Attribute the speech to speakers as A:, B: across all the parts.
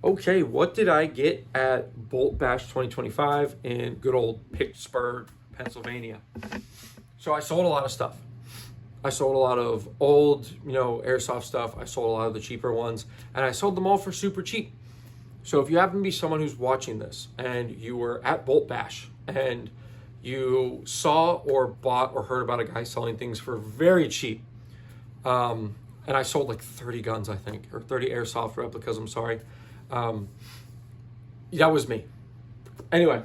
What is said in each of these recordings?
A: Okay, what did I get at Bolt Bash 2025 in good old Pittsburgh, Pennsylvania? So I sold a lot of stuff. I sold a lot of old, airsoft stuff. I sold a lot of the cheaper ones, and I sold them all for super cheap. So if you happen to be someone who's watching this and you were at Bolt Bash and you saw or bought or heard about a guy selling things for very cheap, and I sold like 30 guns, I think, or 30 airsoft replicas, I'm sorry. That was me. Anyway,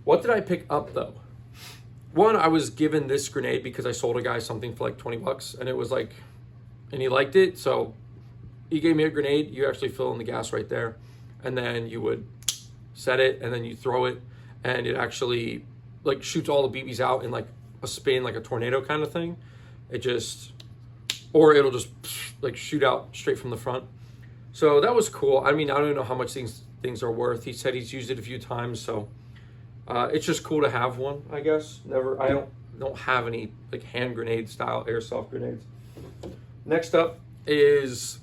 A: what did I pick up though? One, I was given this grenade because I sold a guy something for like 20 bucks and it was like, and he liked it. So he gave me a grenade. You actually fill in the gas right there. And then you would set it and then you throw it and it actually like shoots all the BBs out in like a spin, like a tornado kind of thing. Or it'll just like shoot out straight from the front. So that was cool. I mean, I don't know how much things are worth. He said he's used it a few times, so it's just cool to have one, I guess. I don't have any like hand grenade style airsoft grenades. Next up is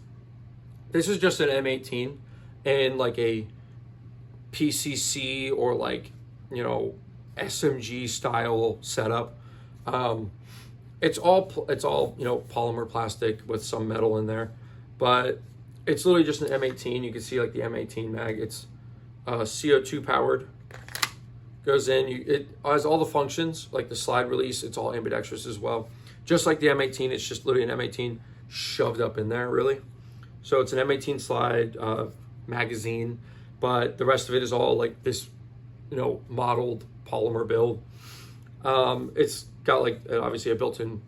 A: this is just an M18 and like a PCC or like SMG style setup. It's all polymer plastic with some metal in there, but it's literally just an M18. You can see like the M18 mag. It's CO2 powered. Goes in. It has all the functions like the slide release. It's all ambidextrous as well. Just like the M18, it's just literally an M18 shoved up in there, really. So it's an M18 slide magazine, but the rest of it is all like this, modeled polymer build. It's got like obviously a built-in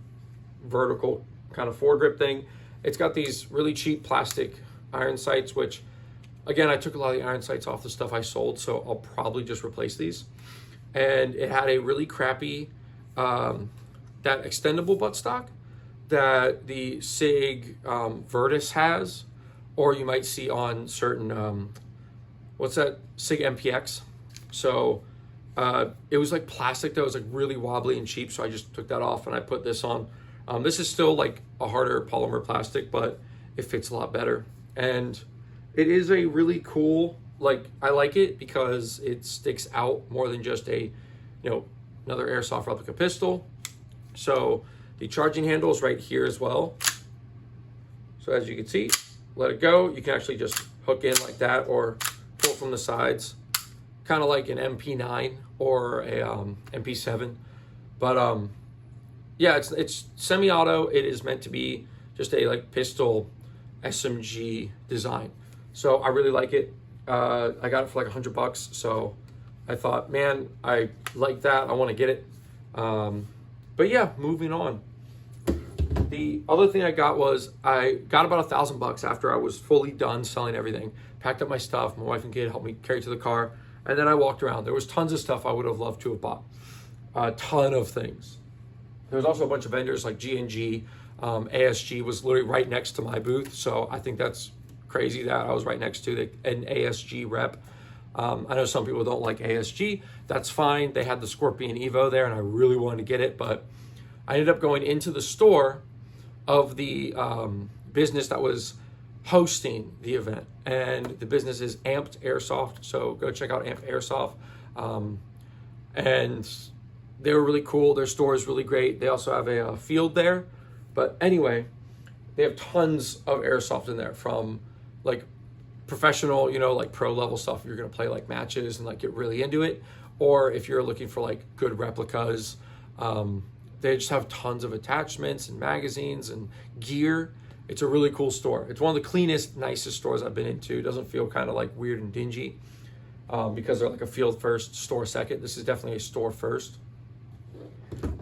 A: vertical kind of foregrip thing. It's got these really cheap plastic iron sights, which again, I took a lot of the iron sights off the stuff I sold, so I'll probably just replace these. And it had a really crappy, that extendable buttstock that the SIG Virtus has, or you might see on certain, what's that, SIG MPX. So it was like plastic that was like really wobbly and cheap, so I just took that off and I put this on. This is still like a harder polymer plastic, but it fits a lot better. And it is a really cool, like, I like it because it sticks out more than just a, another airsoft replica pistol. So the charging handle is right here as well. So as you can see, let it go. You can actually just hook in like that or pull from the sides, kind of like an MP9 or a MP7. But yeah, it's semi-auto. It is meant to be just a like pistol SMG design. So I really like it. I got it for like $100. So I thought, man, I like that. I want to get it. But yeah, moving on. The other thing I got was I got about $1,000 after I was fully done selling everything. Packed up my stuff. My wife and kid helped me carry it to the car. And then I walked around. There was tons of stuff I would have loved to have bought. A ton of things. There was also a bunch of vendors like G&G. ASG was literally right next to my booth. So I think that's crazy that I was right next to an ASG rep. I know some people don't like ASG. That's fine. They had the Scorpion Evo there and I really wanted to get it. But I ended up going into the store of the business that was hosting the event. And the business is Amped Airsoft. So go check out Amped Airsoft. And they were really cool. Their store is really great. They also have a field there. But anyway, they have tons of airsoft in there, from like professional, like pro level stuff. You're going to play like matches and like get really into it. Or if you're looking for like good replicas, they just have tons of attachments and magazines and gear. It's a really cool store. It's one of the cleanest, nicest stores I've been into. It doesn't feel kind of like weird and dingy because they're like a field first, store second. This is definitely a store first.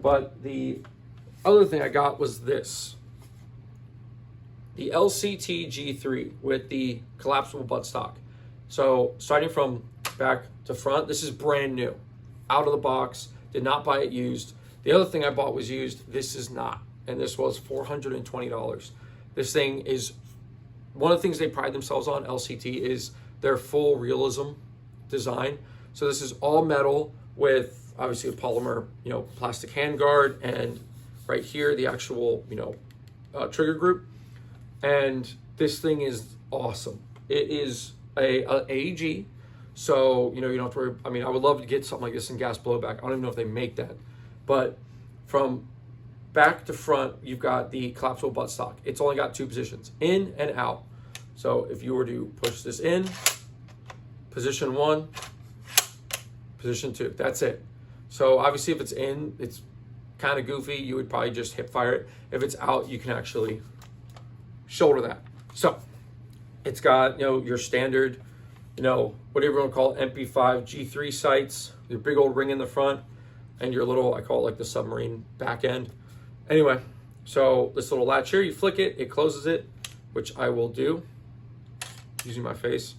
A: But the other thing I got was this. The LCT G3 with the collapsible buttstock. So starting from back to front, this is brand new. Out of the box, did not buy it used. The other thing I bought was used. This is not. And this was $420. This thing is, one of the things they pride themselves on, LCT, is their full realism design. So this is all metal with obviously a polymer, plastic handguard, and right here, the actual, trigger group. And this thing is awesome. It is a AEG. So, you know, you don't have to worry. I mean, I would love to get something like this in gas blowback. I don't even know if they make that. But from back to front, you've got the collapsible buttstock. It's only got 2 positions, in and out. So if you were to push this in, position 1, position 2, that's it. So obviously if it's in, it's kind of goofy. You would probably just hip fire it. If it's out, you can actually shoulder that. So it's got, you know, your standard, you know, whatever you want to call it, MP5 G3 sights, your big old ring in the front, and your little, I call it like the submarine back end. Anyway, so this little latch here, you flick it, it closes it, which I will do using my face.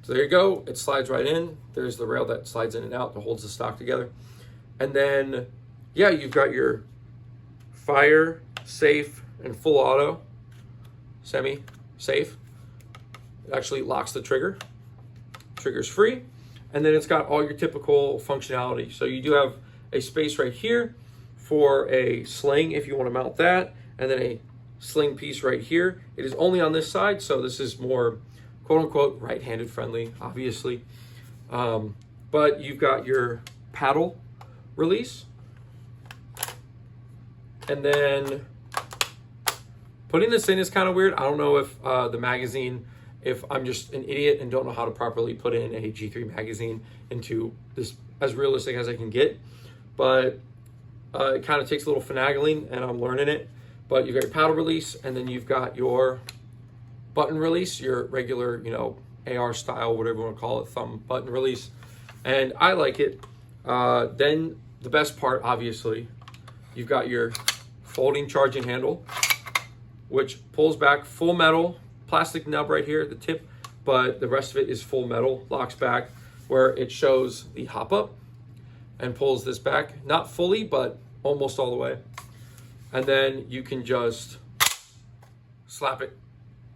A: So there you go, it slides right in. There's the rail that slides in and out that holds the stock together. And then, yeah, you've got your fire, safe, and full auto, semi-safe. It actually locks the trigger. Trigger's free. And then it's got all your typical functionality. So you do have a space right here for a sling if you want to mount that, and then a sling piece right here. It is only on this side, so this is more quote-unquote right-handed friendly, obviously. But you've got your paddle release. And then putting this in is kind of weird. I don't know if the magazine, if I'm just an idiot and don't know how to properly put in a G3 magazine into this as realistic as I can get. But it kind of takes a little finagling, and I'm learning it. But you've got your paddle release, and then you've got your button release, your regular, you know, AR style, whatever you want to call it, thumb button release. And I like it. Then the best part, obviously, you've got your folding charging handle, which pulls back, full metal, plastic nub right here at the tip, but the rest of it is full metal, locks back, where it shows the hop up and pulls this back, not fully, but almost all the way. And then you can just slap it,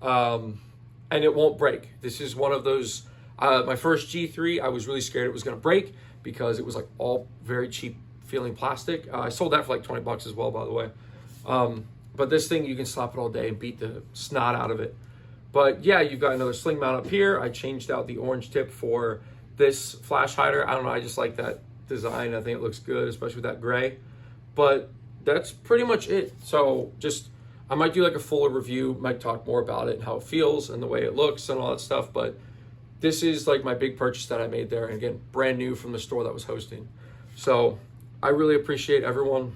A: and it won't break. This is one of those, my first G3, I was really scared it was gonna break because it was like all very cheap feeling plastic. I sold that for like 20 bucks as well, by the way. But this thing, you can slap it all day and beat the snot out of it. But yeah, you've got another sling mount up here. I changed out the orange tip for this flash hider. I don't know, I just like that design. I think it looks good, especially with that gray. But that's pretty much it. So just, I might do like a fuller review, might talk more about it and how it feels and the way it looks and all that stuff. But this is like my big purchase that I made there. And again, brand new from the store that was hosting. So I really appreciate everyone.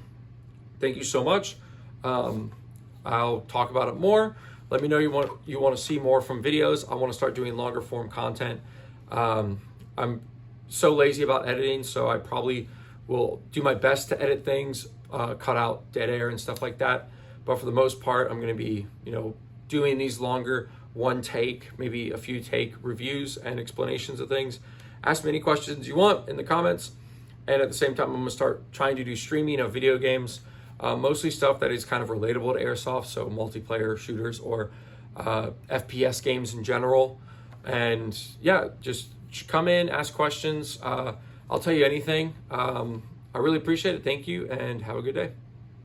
A: Thank you so much. I'll talk about it more. Let me know you want to see more from videos. I want to start doing longer form content. I'm so lazy about editing, so I probably will do my best to edit things, cut out dead air and stuff like that. But for the most part, I'm going to be, you know, doing these longer one take, maybe a few take reviews and explanations of things. Ask me any questions you want in the comments. And at the same time, I'm going to start trying to do streaming of video games. Mostly stuff that is kind of relatable to airsoft, so multiplayer shooters or FPS games in general. And yeah, just come in, ask questions. I'll tell you anything. I really appreciate it. Thank you, and have a good day.